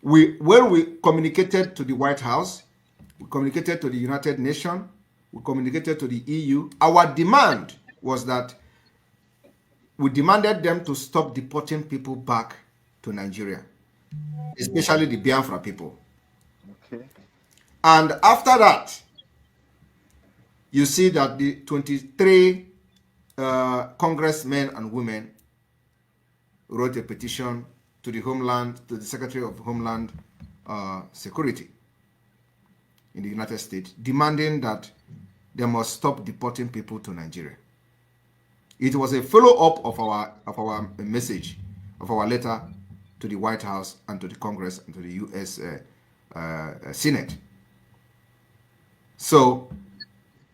when we communicated to the White House, we communicated to the United Nations, we communicated to the EU. Our demand was that we demanded them to stop deporting people back to Nigeria, especially the Biafra people. Okay. And after that, you see that the 23 congressmen and women wrote a petition to the Secretary of Homeland Security in the United States, demanding that they must stop deporting people to Nigeria. It was a follow-up of our message, of our letter to the White House and to the Congress and to the U.S. Senate. So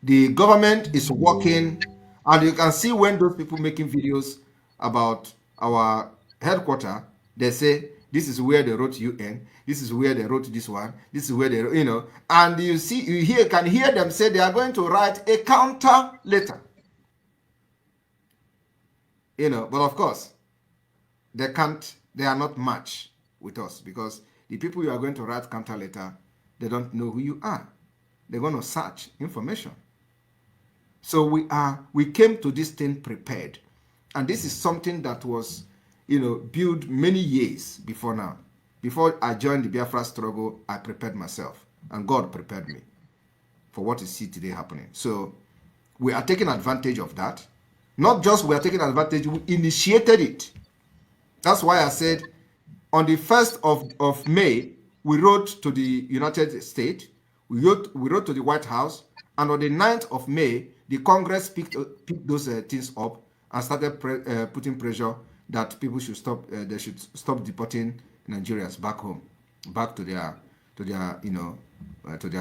the government is working, and you can see when those people making videos about our headquarters, they say this is where they wrote UN, this is where they wrote this one, this is where they, and you can hear them say they are going to write a counter letter. But of course, they are not much with us, because the people you are going to write counter letter, they don't know who you are. They're going to search information. So we came to this thing prepared. And this is something that was, built many years before now. Before I joined the Biafra struggle, I prepared myself, and God prepared me for what you see today happening. So we are taking advantage of that. Not just we are taking advantage, we initiated it. That's why I said on the 1st of May, we wrote to the United States, we wrote to the White House, and on the 9th of May, the Congress picked those things up and started putting pressure that people should stop. They should stop deporting Nigerians back home, back to their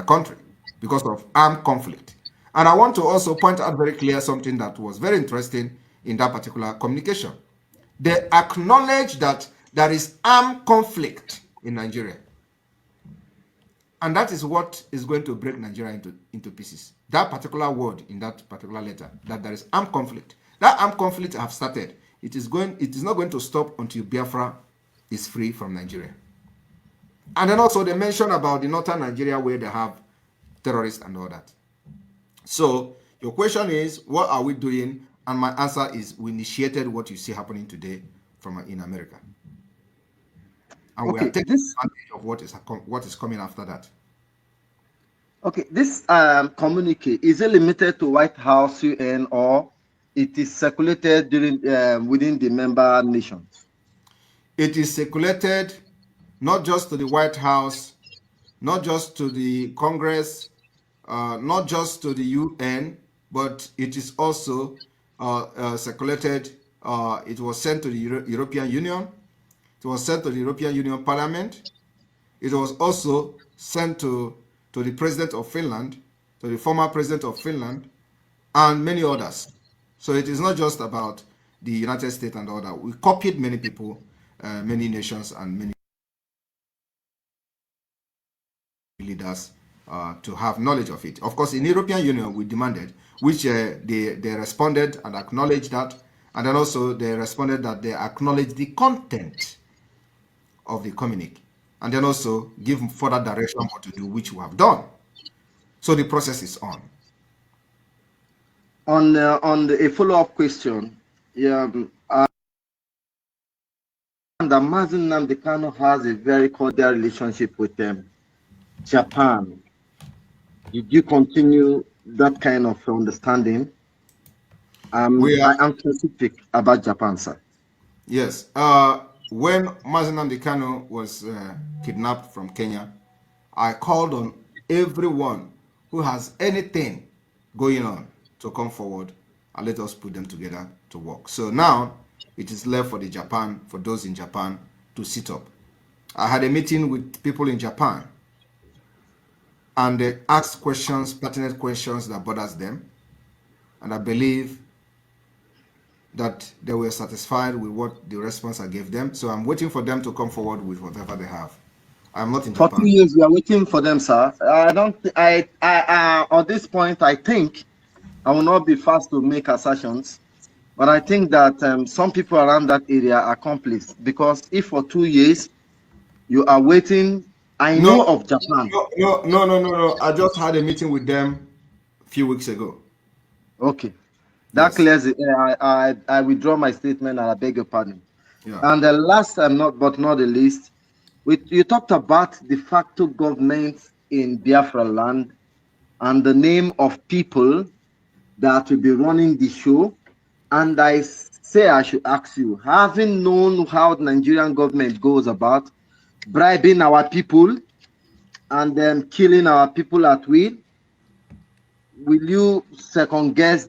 country, because of armed conflict. And I want to also point out very clear something that was very interesting in that particular communication. They acknowledge that there is armed conflict in Nigeria. And that is what is going to break Nigeria into pieces. That particular word in that particular letter, that there is armed conflict. That armed conflict have started. It is not going to stop until Biafra is free from Nigeria. And then also they mention about the northern Nigeria where they have terrorists and all that. So your question is, what are we doing? And my answer is, we initiated what you see happening today in America. And we are taking advantage of what is coming after that. Okay, this communique, is it limited to White House, UN, or it is circulated within the member nations? It is circulated not just to the White House, not just to the Congress, not just to the UN, but it is also circulated. It was sent to the European Union. It was sent to the European Union Parliament. It was also sent to the President of Finland, to the former President of Finland, and many others. So it is not just about the United States and all that. We copied many people, many nations, and many leaders to have knowledge of it. Of course, in the European Union, we demanded, which they responded and acknowledged that, and then also they responded that they acknowledged the content of the communique, and then also give further direction on what to do, which we have done. So the process is on. On a follow-up question, that Mazi Nnamdi Kanu has a very cordial relationship with Japan. Did you continue that kind of understanding? I'm specific about Japan, sir. Yes. When Mazi Nnamdi Kanu was kidnapped from Kenya, I called on everyone who has anything going on to come forward and let us put them together to work. So now it is left for those in Japan to sit up. I had a meeting with people in Japan, and they asked questions, pertinent questions that bothers them, and I believe that they were satisfied with what the response I gave them. So I'm waiting for them to come forward with whatever they have. I'm not in Japan. For 2 years, we are waiting for them, sir. On this point, I think I will not be fast to make assertions, but I think that some people around that area are complicit, because if for 2 years You are waiting. I No, know of Japan. no. I just had a meeting with them a few weeks ago. Okay. That Yes. clears it. I withdraw my statement and I beg your pardon. Yeah. And the last and not the least, you talked about de facto government in Biafra land and the name of people that will be running the show. And I say I should ask you, having known how the Nigerian government goes about bribing our people and then killing our people at will you second guess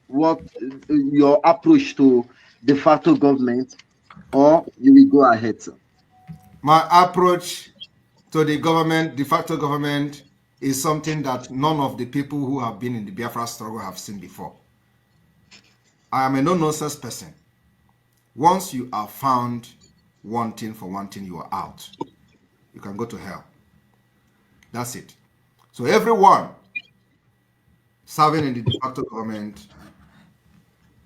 what your approach to de facto government, or you will go ahead, sir? My approach to the government, de facto government, is something that none of the people who have been in the Biafra struggle have seen before. I am a no-nonsense person. Once you are found wanting for one thing, you are out. You can go to hell. That's it. So everyone serving in the de facto government,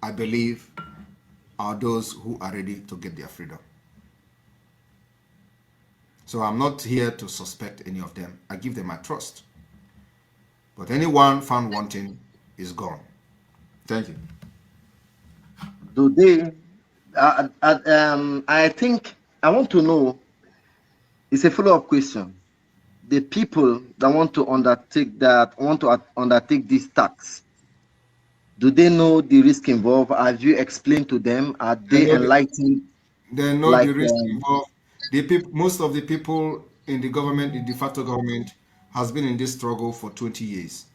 I believe, are those who are ready to get their freedom. So I'm not here to suspect any of them. I give them my trust. But anyone found wanting is gone. Thank you. Do they? I think I want to know. It's a follow-up question. The people that want to undertake this tax, do they know the risk involved? Have you explained to them? Are They they know the, enlightened? they know Like the risk involved. The people, most of the people in the government, the de facto government, has been in this struggle for 20 years.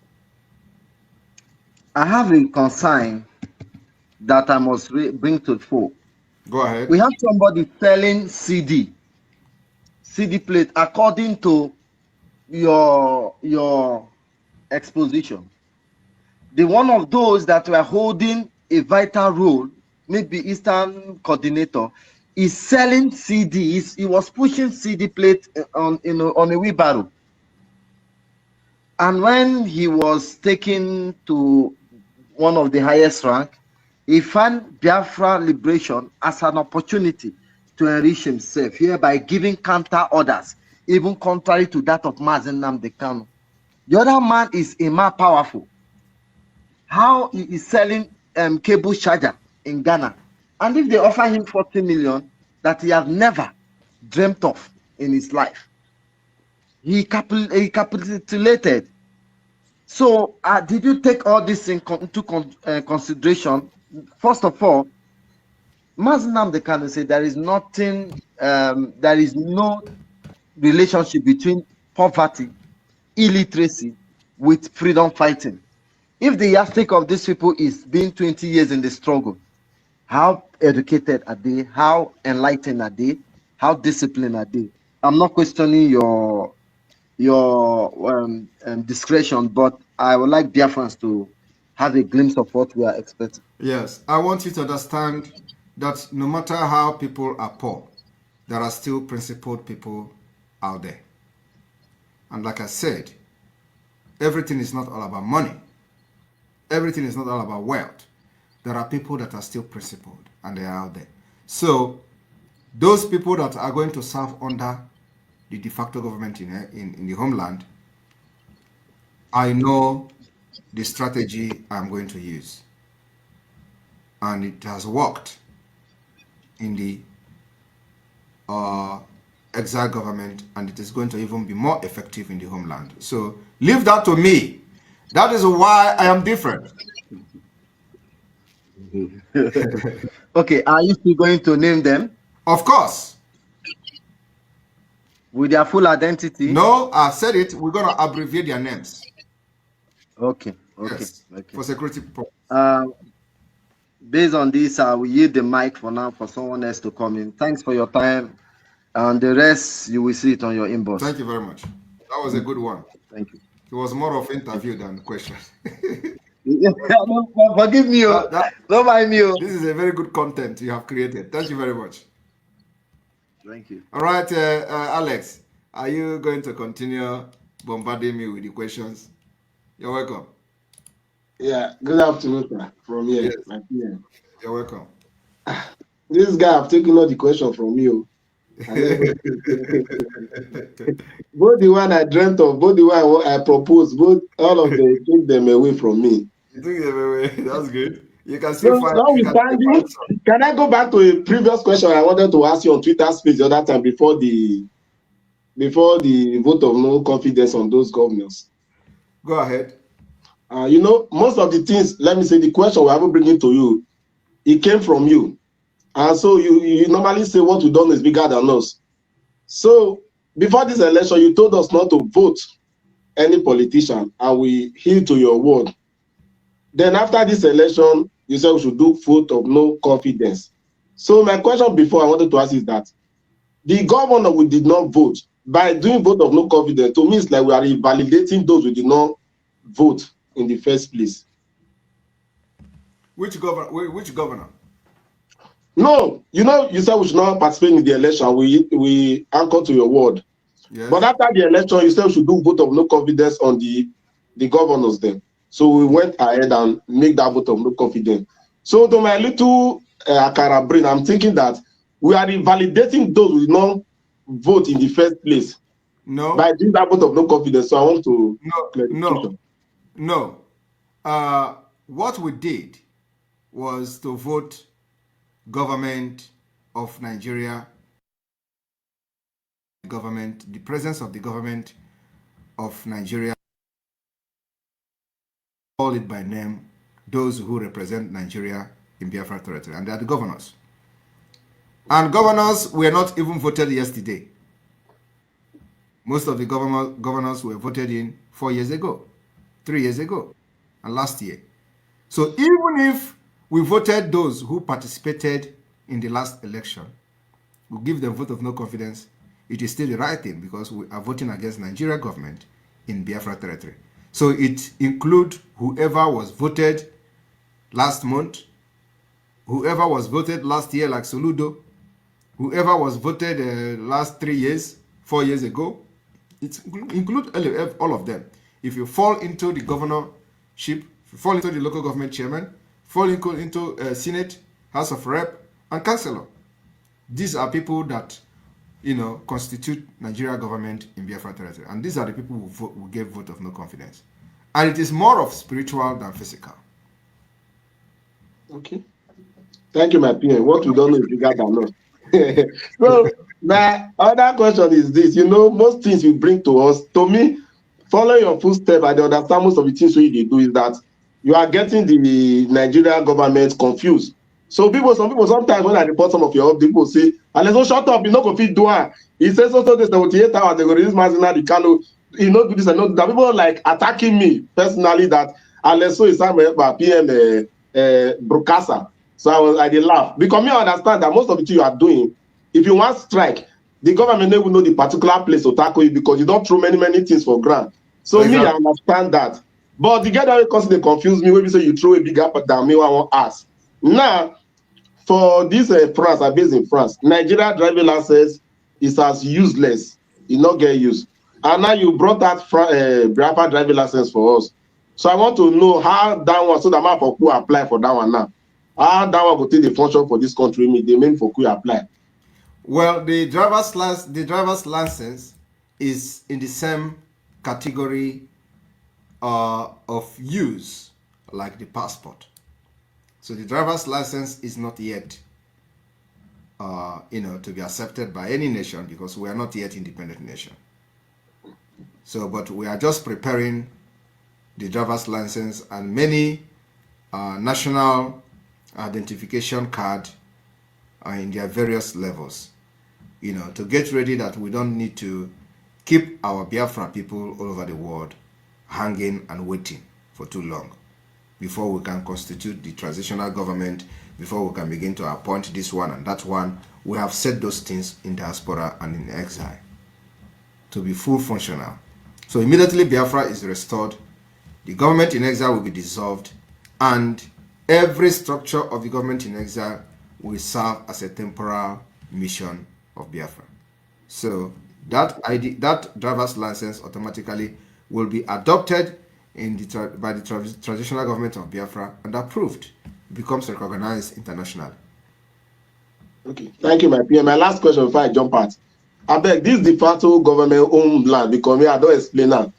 I have a concern that I must bring to the fore. Go ahead. We have somebody selling CD plate according to your exposition. The one of those that were holding a vital role, maybe Eastern coordinator, is selling CDs. He was pushing CD plate on a wheelbarrow. And when he was taken to one of the highest rank, he found Biafra liberation as an opportunity to enrich himself, hereby giving counter orders, even contrary to that of Mazen Nnamdi Kanu. The other man is a more powerful. How he is selling cable charger in Ghana, and if they offer him 40 million that he has never dreamt of in his life, he capitulated. So, did you take all this into consideration? First of all, Mazen Nnamdi Kanu said there is nothing, there is no relationship between poverty, illiteracy, with freedom fighting. If the yardstick of these people is being 20 years in the struggle, how educated are they? How enlightened are they? How disciplined are they? I'm not questioning your discretion, but I would like Biafrans to have a glimpse of what we are expecting. Yes, I want you to understand that no matter how people are poor, there are still principled people out there. And like I said, everything is not all about money. Everything is not all about wealth. There are people that are still principled and they are out there. So those people that are going to serve under the de facto government in the homeland, I know the strategy I'm going to use. And it has worked in the exile government, and it is going to even be more effective in the homeland. So leave that to me. That is why I am different. Okay, are you still going to name them Of course. with their full identity? No, I said it. We're going to abbreviate their names. Okay. Yes, for security purposes. Based on this, I will yield the mic for now for someone else to come in. Thanks for your time, and the rest you will see it on your inbox. Thank you very much. That was a good one. Thank you. It was more of interview than question. Forgive me, don't mind me. This is a very good content you have created. Thank you very much. Thank you. All right, Alex, are you going to continue bombarding me with the questions? You're welcome. Yeah, good afternoon, sir, from here. Yes. My PM. You're welcome. This guy have taken all the questions from you. I never both the one I dreamt of, both the one I proposed, both all of them took them away from me. You took them away. That's good. You can still So find. You can still notwithstanding, find some. can I go back to a previous question I wanted to ask you on Twitter space the other time before the vote of no confidence on those governors? Go ahead. Most of the things, let me say, the question we have bringing to you, it came from you. And so you normally say what we done is bigger than us. So before this election, you told us not to vote any politician, and we heed to your word. Then after this election, you said we should do vote of no confidence. So my question before I wanted to ask is that the governor we did not vote, by doing vote of no confidence, to me it's like we are invalidating those who did not vote in the first place. Which governor? Which governor? No, you said we should not participate in the election. We anchor to your word. But Yes. after the election, you said we should do vote of no confidence on the governors then. So we went ahead and make that vote of no confidence. So to my little Akara brain, I'm thinking that we are invalidating those who did not vote in the first place by No. doing that vote of no confidence. So I want to No. No. clarification. No. What we did was to vote government of Nigeria, government, the presence of the government of Nigeria, call it by name, those who represent Nigeria in Biafra territory, and they are the governors. And governors were not even voted yesterday. Most of the governors were voted in 4 years ago, 3 years ago, and last year. So even if we voted those who participated in the last election, we give them vote of no confidence, it is still the right thing because we are voting against Nigeria government in Biafra territory. So it includes whoever was voted last month, whoever was voted last year like Soludo, whoever was voted last 3 years, 4 years ago. It includes all of them. If you fall into the governorship, if you fall into the local government chairman, fall into Senate, House of Rep, and Councillor. These are people that constitute Nigeria government in Biafra territory, and these are the people who gave vote of no confidence. And it is more of spiritual than physical. Okay. Thank you, my PM. What we don't know is bigger than us. So my other question is this: most things you bring to us, to me, following your footsteps, I understand most of the things we do is that you are getting the Nigerian government confused. So some people sometimes when I report some of your people say, "And let's shut up, you know, go fit do it." He says also this 78 hours they go release Mazina the Kano, do this and not that. People like attacking me personally that unless so is PM broadcaster. So I did laugh because me I understand that most of the thing you are doing, if you want strike, the government will know the particular place to tackle it because you don't throw many things for grant. So me, I understand that. But the guy that constantly confuse me when we say you throw a big gap than me, I want to ask. Now, for this France, I'm based in France, Nigeria driving license is as useless. It not get used. And now you brought that Biafra driving license for us. So I want to know how that one, so that man for who apply for that one now. How that one go take the function for this country, they mean for who apply. Well, the driver's license is in the same category of use like the passport. So the driver's license is not yet, to be accepted by any nation because we are not yet independent nation. So, but we are just preparing the driver's license and many national identification card in their various levels, to get ready that we don't need to keep our Biafra people all over the world hanging and waiting for too long before we can constitute the transitional government, before we can begin to appoint this one and that one. We have set those things in diaspora and in exile to be full functional. So immediately Biafra is restored, the government in exile will be dissolved, and every structure of the government in exile will serve as a temporal mission of Biafra. So that driver's license automatically will be adopted by the transitional government of Biafra and approved. It becomes recognized internationally. Okay, thank you, my PM. My last question before I jump out. I beg, this de facto government-owned land, because me, I don't explain now.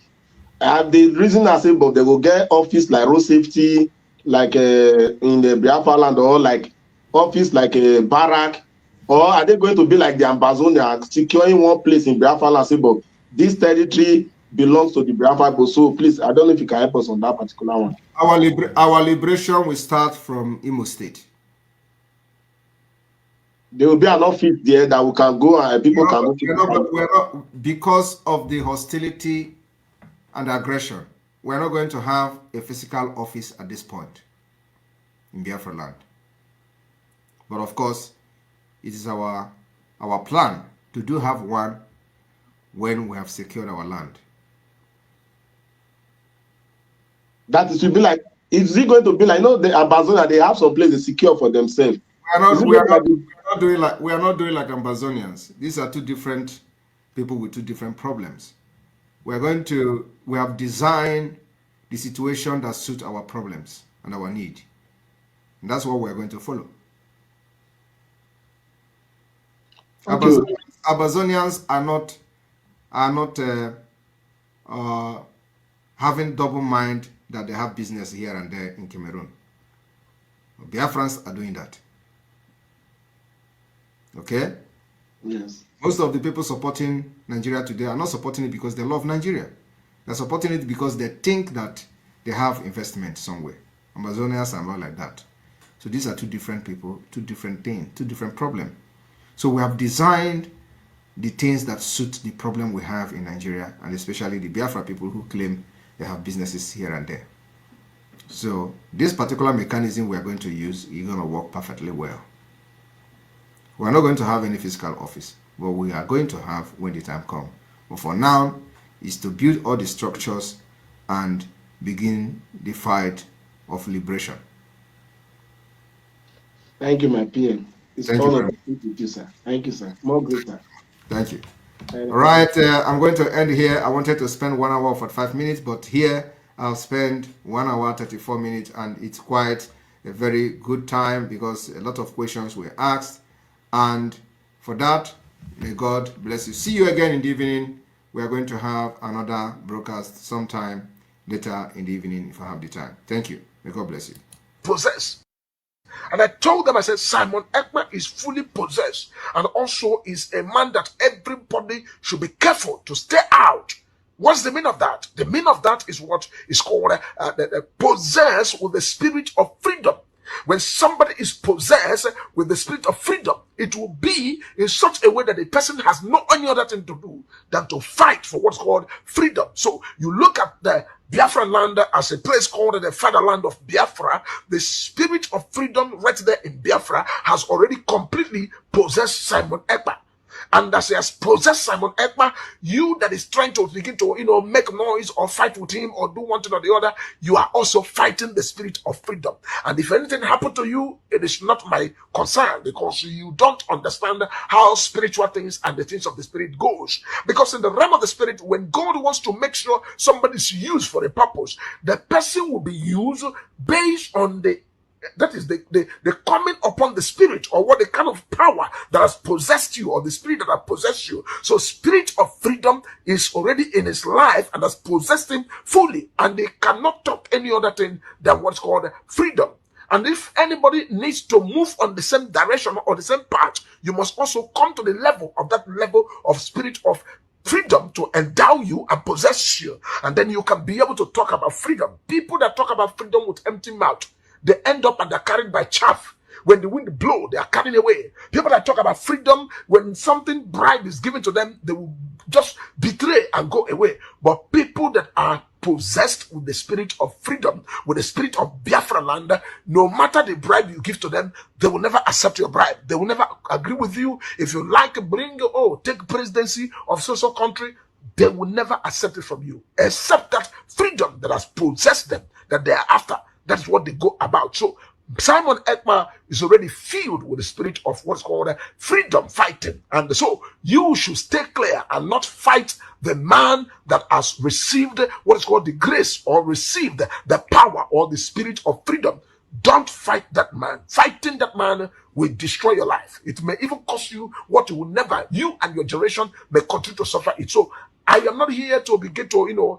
The reason I say, but they will get office like road safety, like in the Biafra land, or like office like a barrack, or are they going to be like the Ambazonia, securing one place in Biafra land, say, but this territory belongs to the Biafra people. So please, I don't know if you can help us on that particular one. Our liberation will start from Imo State. There will be an office there that we can go and people can go. We're not, because of the hostility and aggression, we're not going to have a physical office at this point in Biafra land. But of course, it is our plan to have one when we have secured our land. That is to be like, is it going to be like, the Ambazonia, they have some place they secure for themselves. We are not doing like Ambazonians. These are two different people with two different problems. We have designed the situation that suits our problems and our need. And that's what we're going to follow. Ambazonians are not having double mind that they have business here and there in Cameroon. Biafrans are doing that. Okay? Yes. Most of the people supporting Nigeria today are not supporting it because they love Nigeria. They're supporting it because they think that they have investment somewhere. Amazonians are not like that. So these are two different people, two different things, two different problems. So we have designed the things that suit the problem we have in Nigeria, and especially the Biafra people who claim they have businesses here and there. So this particular mechanism we are going to use is going to work perfectly well. We are not going to have any physical office, but we are going to have when the time comes. But for now, is to build all the structures and begin the fight of liberation. Thank you, my PM. It's all of you, sir. Thank you, sir. More grace, sir. Thank you. All right, I'm going to end here. I wanted to spend 1 hour 45 minutes, but here I'll spend 1 hour 34 minutes, and it's quite a very good time because a lot of questions were asked. And for that, may God bless you. See you again in the evening. We are going to have another broadcast sometime later in the evening if I have the time. Thank you. May God bless you. Possess. And I told them, I said, Simon Ekman is fully possessed and also is a man that everybody should be careful to stay out. What's the meaning of that? The meaning of that is what is called possessed with the spirit of freedom. When somebody is possessed with the spirit of freedom, it will be in such a way that the person has no any other thing to do than to fight for what's called freedom. So you look at the Biafra land as a place called the fatherland of Biafra. The spirit of freedom right there in Biafra has already completely possessed Simon Ekpa. And as he has possessed Simon Ekpa, you that is trying to begin to, make noise or fight with him or do one thing or the other, you are also fighting the spirit of freedom. And if anything happened to you, it is not my concern because you don't understand how spiritual things and the things of the spirit goes. Because in the realm of the spirit, when God wants to make sure somebody is used for a purpose, the person will be used based on the coming upon the spirit or what the kind of power that has possessed you or the spirit that has possessed you. So spirit of freedom is already in his life and has possessed him fully, and they cannot talk any other thing than what's called freedom. And if anybody needs to move on the same direction or the same path, you must also come to the level of that level of spirit of freedom to endow you and possess you, and then you can be able to talk about freedom. People that talk about freedom with empty mouth, they end up and they're carried by chaff. When the wind blows, they are carried away. People that talk about freedom, when something bribe is given to them, they will just betray and go away. But people that are possessed with the spirit of freedom, with the spirit of Biafra land, no matter the bribe you give to them, they will never accept your bribe. They will never agree with you. If you like, take presidency of social country, they will never accept it from you, except that freedom that has possessed them, that they are after. That's what they go about. So Simon Ekman is already filled with the spirit of what's called freedom fighting. And so you should stay clear and not fight the man that has received what is called the grace or received the power or the spirit of freedom. Don't fight that man. Fighting that man will destroy your life. It may even cost you what you will never, you and your generation may continue to suffer it. So I am not here to begin to,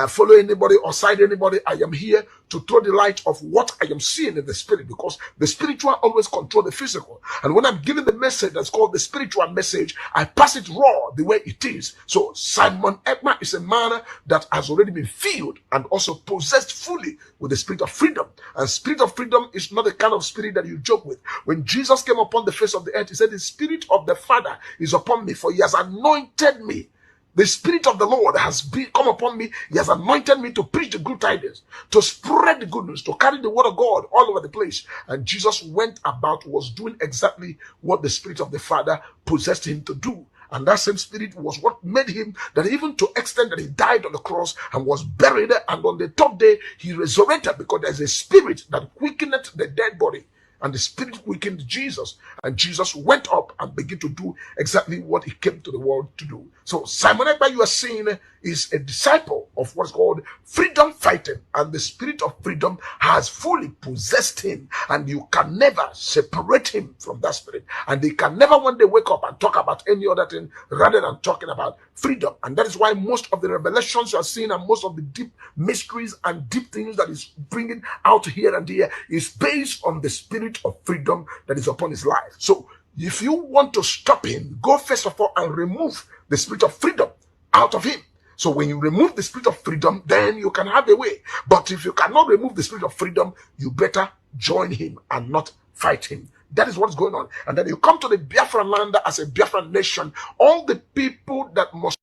follow anybody or side anybody. I am here to throw the light of what I am seeing in the spirit, because the spiritual always control the physical. And when I'm giving the message that's called the spiritual message, I pass it raw the way it is. So Simon Ekman is a man that has already been filled and also possessed fully with the spirit of freedom. And spirit of freedom is not the kind of spirit that you joke with. When Jesus came upon the face of the earth, he said, the spirit of the Father is upon me, for he has anointed me. The spirit of the Lord has come upon me. He has anointed me to preach the good tidings, to spread the good news, to carry the word of God all over the place. And Jesus went about, was doing exactly what the spirit of the Father possessed him to do. And that same spirit was what made him, that even to extent that he died on the cross and was buried, and on the third day he resurrected, because there's a spirit that quickened the dead body. And the spirit quickened Jesus, and Jesus went up and began to do exactly what he came to the world to do. So Simon Ekpa, you are seeing, is a disciple of what's called freedom fighting, and the spirit of freedom has fully possessed him, and you can never separate him from that spirit. And they can never one day wake up and talk about any other thing rather than talking about freedom. And that is why most of the revelations you are seeing, and most of the deep mysteries and deep things that is bringing out here and there, is based on the spirit of freedom that is upon his life. So if you want to stop him, go first of all and remove the spirit of freedom out of him. So when you remove the spirit of freedom, then you can have a way. But if you cannot remove the spirit of freedom, you better join him and not fight him. That is what's going on. And then you come to the Biafran land as a Biafran nation. All the people that must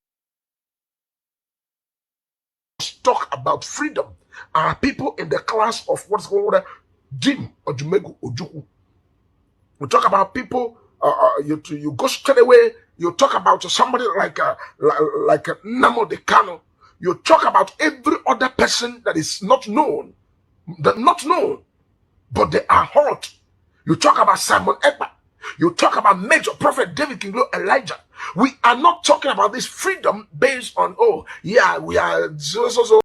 talk about freedom are people in the class of what's called Jim or Jumegu Ojuku. We talk about people, you go straight away, you talk about somebody like Namo De Kano. You talk about every other person that is not known, but they are hot. You talk about Simon Ekpa. You talk about Major Prophet David King Elijah. We are not talking about this freedom based on, we are so.